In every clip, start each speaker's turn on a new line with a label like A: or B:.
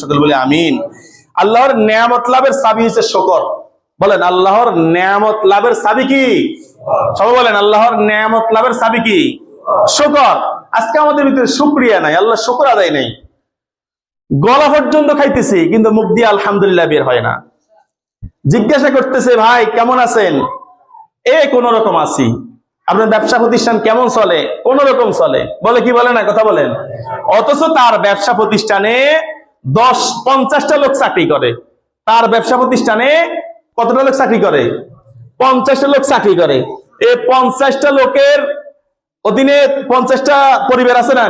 A: সকল বলি আমিন। আল্লাহর নিয়ামত লাভের চাবি হচ্ছে শুকর। বলেন আল্লাহর নিয়ামত লাভের চাবি কি? সবাই বলেন আল্লাহর নিয়ামত লাভের চাবি কি? শুকর। আজকে আমাদের ভিতরে শুকরিয়া নাই, আল্লাহ শুকর আদায় নাই। গলা পর্যন্ত খাইতেছি কিন্তু মুখ দিয়ে আলহামদুলিল্লাহ বের হয় না। জিজ্ঞাসা করতেছে ভাই কেমন আছেন? কোন রকম আছি। আপনার ব্যবসা প্রতিষ্ঠান কেমন চলে? কোন রকম চলে। বলে কি বলে না? কথা বলেন। অথচ তার ব্যবসা প্রতিষ্ঠানে 50টা লোক চাকরি করে। তার ব্যবসা প্রতিষ্ঠানে কতটা লোক চাকরি করে? 50টা লোক চাকরি করে। এই 50টা লোকের অধীনে 50টা পরিবার আছে না?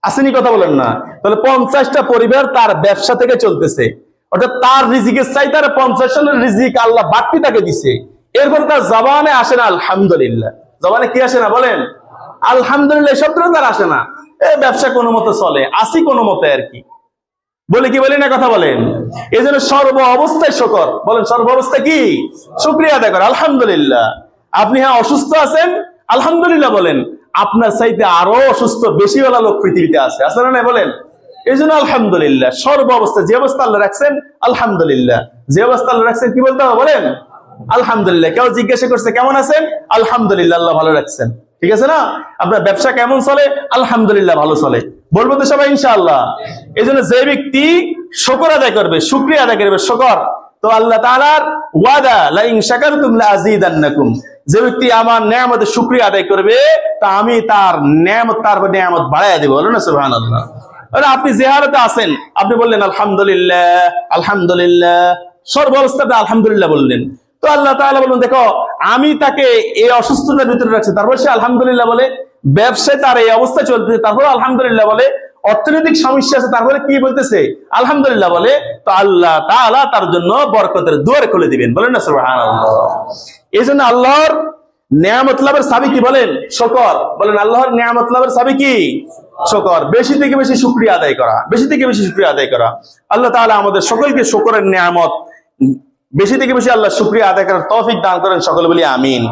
A: আসেনি? কথা বলেন না। তাহলে 50টা পরিবার তার ব্যবসা থেকে চলতেছে। অর্থাৎ তার রিজিকের চাই তার 50 জনের রিজিক আল্লাহ বাড়তি তাকে দিছে। এরপর তার জবানে আসে না আলহামদুলিল্লাহ। জবানে কি আসে না? বলেন আলহামদুলিল্লাহ। শব্দটা তার আসে না। ব্যবসা কোনো মতে চলে, আসি কোনো মতে আর কি। বলে কি বলি না? কথা বলেন। এই জন্য সর্ব অবস্থায় শুকর। বলেন সর্ব অবস্থায় কি? শুকরিয়া আদায় করে আলহামদুলিল্লাহ। আপনি হ্যাঁ অসুস্থ আছেন, আলহামদুলিল্লাহ বলেন। আপনার চাইতে আরো অসুস্থ বেশিওয়ালা লোক পৃথিবীতে আছে না? বলেন এই জন্য আলহামদুলিল্লাহ। সর্ব অবস্থায় যে অবস্থা আল্লাহ রাখছেন আলহামদুলিল্লাহ। যে অবস্থা আল্লাহ রাখছেন কি বলতে হবে? বলেন আলহামদুলিল্লাহ। কেউ জিজ্ঞাসা করছে কেমন আছেন? আলহামদুলিল্লাহ, আল্লাহ ভালো রাখছেন। ঠিক আছে না? আপনার ব্যবসা কেমন চলে? আলহামদুলিল্লাহ, ভালো চলে। বলবো তো সবাই ইনশাআল্লাহ। এই জন্য যে ব্যক্তি শুকর আদায় করবে, শুকরিয়া আদায় করবে, শুকর, তো আল্লাহ তাআলার ওয়াদা লা ইন শাকারতুম লা আযীদান্নাকুম। যে ব্যক্তি আমার নিয়ামতের শুকরিয়া আদায় করবে তা আমি তার নিয়ামত বাড়াইয়া দেব। বলেন না সুবহানাল্লাহ। আপনি যে হালতে আছেন, আপনি বললেন আলহামদুলিল্লাহ, আলহামদুলিল্লাহ, সর্ব অবস্থাতে আলহামদুলিল্লাহ বললেন। তো আল্লাহ তাআলা বললেন দেখো আমি তাকে এই অসুস্থতার ভিতরে রাখছি, তারপর সে আলহামদুলিল্লাহ বলে। ব্যবসায় তার এই অবস্থা চলতেছে, তারপর আলহামদুলিল্লাহ বলে। অর্থনৈতিক সমস্যা আছে, তারপরে কি বলতেছে? আলহামদুলিল্লাহ বলে। তো আল্লাহ তাআলা তার জন্য বরকতের দুয়ার খুলে দিবেন। বলেন না সুবহানাল্লাহ। এই জন্য আল্লাহর নিয়ামত লাভের চাবি কি? বলেন শুকর। বলেন আল্লাহর নিয়ামত লাভের চাবি কি? শুকর। বেশি থেকে বেশি শুকরিয়া আদায় করা, বেশি থেকে বেশি শুকরিয়া আদায় করা। আল্লাহ তাআলা আমাদের সকলকে শুকরের নিয়ামত বেশি থেকে বেশি আল্লাহ শুকরিয়া আদায় করার তৌফিক দান করেন। সকলে বলি আমিন।